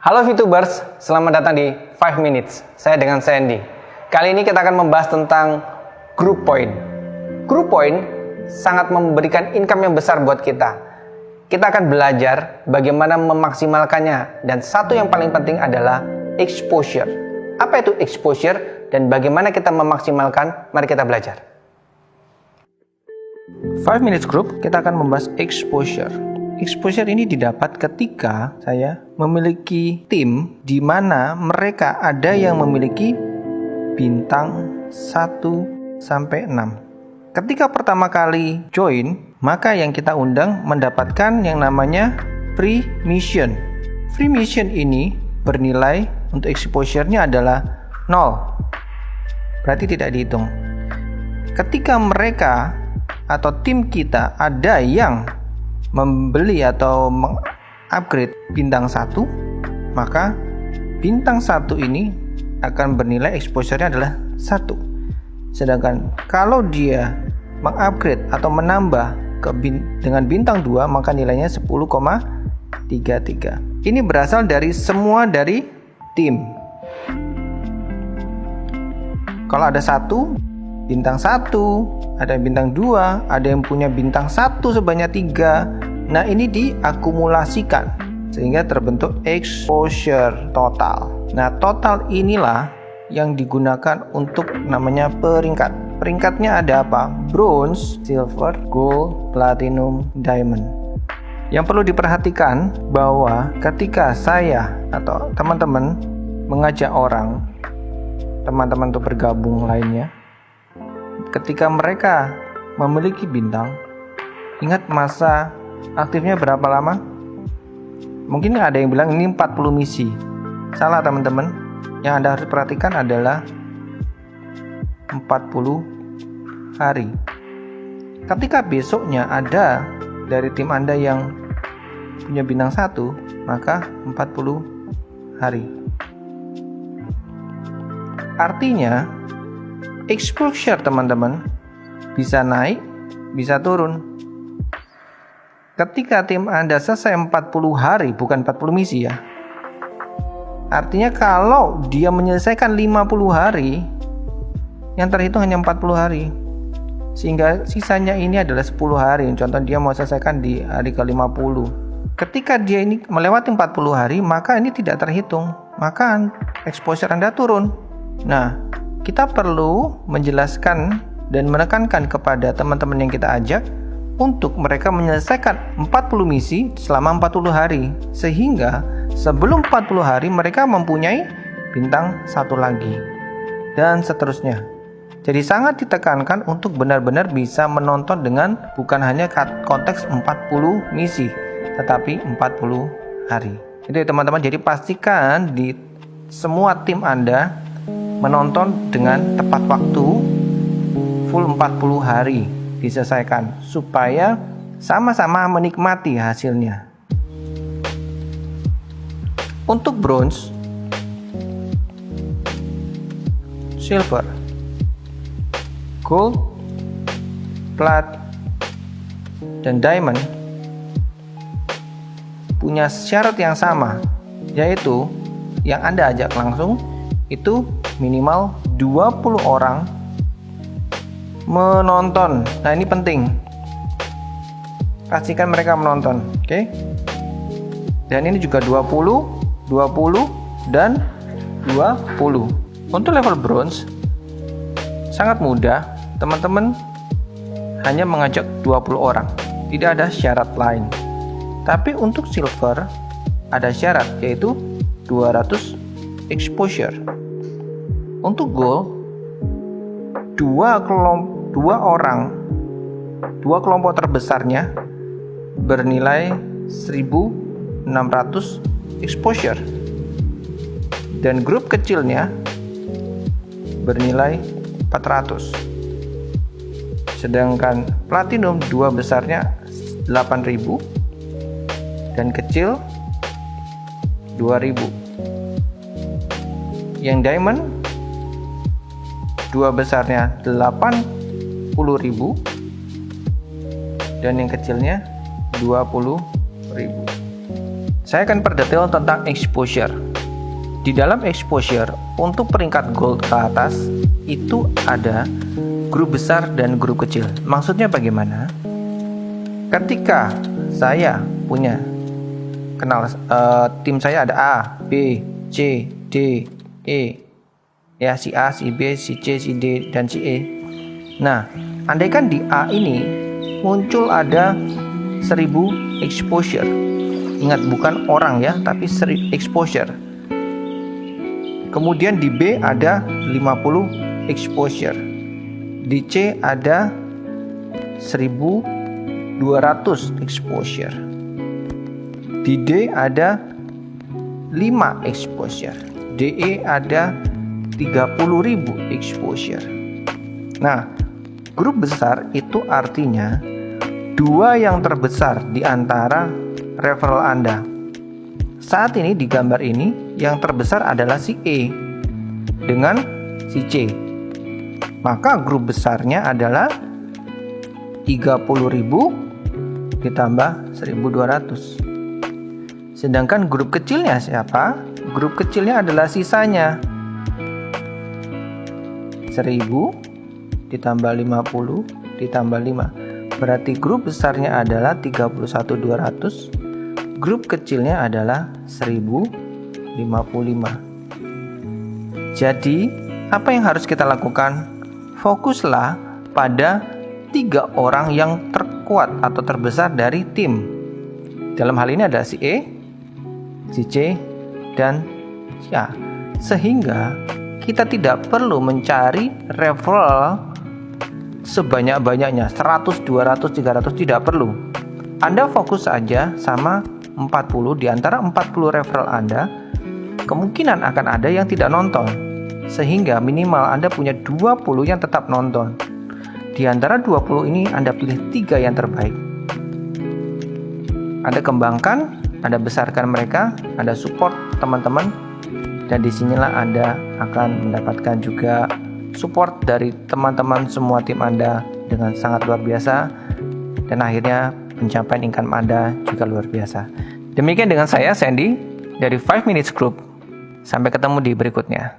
Halo VTubers, selamat datang di 5 Minutes. Saya dengan Sandy. Kali ini kita akan membahas tentang group point. Group point sangat memberikan income yang besar buat kita. Kita akan belajar bagaimana memaksimalkannya, dan satu yang paling penting adalah exposure. Apa itu exposure dan bagaimana kita memaksimalkan? Mari kita belajar. 5 Minutes Group, kita akan membahas exposure. Exposure ini didapat ketika saya memiliki tim di mana mereka ada yang memiliki bintang 1 sampai 6. Ketika pertama kali join, maka yang kita undang mendapatkan yang namanya free mission. Free mission ini bernilai untuk exposure-nya adalah 0. Berarti tidak dihitung. Ketika mereka atau tim kita ada yang membeli atau mengupgrade bintang 1, maka bintang 1 ini akan bernilai exposure-nya adalah 1. Sedangkan kalau dia mengupgrade atau menambah dengan bintang 2, maka nilainya 10,33. Ini berasal dari semua dari tim. Kalau ada 1 bintang 1, ada bintang 2, ada yang punya bintang 1 sebanyak 3. Nah, ini diakumulasikan sehingga terbentuk exposure total. Nah, total inilah yang digunakan untuk namanya peringkat. Peringkatnya ada apa? Bronze, silver, gold, platinum, diamond. Yang perlu diperhatikan bahwa ketika saya atau teman-teman mengajak orang, teman-teman untuk bergabung lainnya, ketika mereka memiliki bintang, ingat masa aktifnya berapa lama? Mungkin ada yang bilang ini 40 misi. Salah teman-teman. Yang Anda harus perhatikan adalah 40 hari. Ketika besoknya ada dari tim Anda yang punya bintang 1, maka 40 hari. Artinya exposure teman-teman bisa naik, bisa turun. Ketika tim Anda selesai 40 hari, bukan 40 misi ya. Artinya kalau dia menyelesaikan 50 hari, yang terhitung hanya 40 hari. Sehingga sisanya ini adalah 10 hari. Contoh dia mau selesaikan di hari ke-50. Ketika dia ini melewati 40 hari, maka ini tidak terhitung. Maka exposure Anda turun. Nah, kita perlu menjelaskan dan menekankan kepada teman-teman yang kita ajak untuk mereka menyelesaikan 40 misi selama 40 hari, sehingga sebelum 40 hari mereka mempunyai bintang 1 lagi, dan seterusnya. Jadi sangat ditekankan untuk benar-benar bisa menonton dengan bukan hanya konteks 40 misi, tetapi 40 hari. Jadi teman-teman, jadi pastikan di semua tim Anda menonton dengan tepat waktu, full 40 hari diselesaikan, supaya sama-sama menikmati hasilnya. Untuk bronze, silver, gold, plat, dan diamond punya syarat yang sama, yaitu yang Anda ajak langsung itu minimal 20 orang menonton. Nah, ini penting. Pastikan mereka menonton, oke? Dan ini juga 20, 20, dan 20. Untuk level bronze sangat mudah. Teman-teman hanya mengajak 20 orang. Tidak ada syarat lain. Tapi untuk silver ada syarat, yaitu 200 exposure. Untuk gold, dua kelompok terbesarnya bernilai 1.600 exposure, dan grup kecilnya bernilai 400. Sedangkan platinum dua besarnya 8.000 dan kecil 2.000. Yang diamond dua besarnya 80.000 dan yang kecilnya 20.000. Saya akan perdetail tentang exposure. Di dalam exposure, untuk peringkat gold ke atas, itu ada grup besar dan grup kecil. Maksudnya bagaimana? Ketika saya punya tim saya ada A, B, C, D, E, ya, si A, si B, si C, si D, dan si E. Nah, andaikan di A ini muncul ada 1000 exposure. Ingat, bukan orang ya, tapi exposure. Kemudian di B ada 50 exposure. Di C ada 1200 exposure. Di D ada 5 exposure. DE ada 30.000 exposure. Nah, grup besar itu artinya 2 yang terbesar di antara referral Anda. Saat ini di gambar ini yang terbesar adalah si E dengan si C. Maka grup besarnya adalah 30.000 ditambah 1.200. Sedangkan grup kecilnya siapa? Grup kecilnya adalah sisanya 1.000 ditambah 50 ditambah 5. Berarti grup besarnya adalah 31.200. Grup kecilnya adalah 1.055. Jadi, apa yang harus kita lakukan? Fokuslah pada 3 orang yang terkuat atau terbesar dari tim. Dalam hal ini ada si E, si C, dan si A. Sehingga kita tidak perlu mencari referral sebanyak-banyaknya, 100, 200, 300, tidak perlu. Anda fokus saja sama 40. Di antara 40 referral Anda, kemungkinan akan ada yang tidak nonton. Sehingga minimal Anda punya 20 yang tetap nonton. Di antara 20 ini Anda pilih 3 yang terbaik. Anda kembangkan, Anda besarkan mereka, Anda support teman-teman, dan disinilah Anda akan mendapatkan juga support dari teman-teman semua tim Anda dengan sangat luar biasa, dan akhirnya pencapaian income Anda juga luar biasa. Demikian dengan saya, Sandy, dari 5 Minutes Group. Sampai ketemu di berikutnya.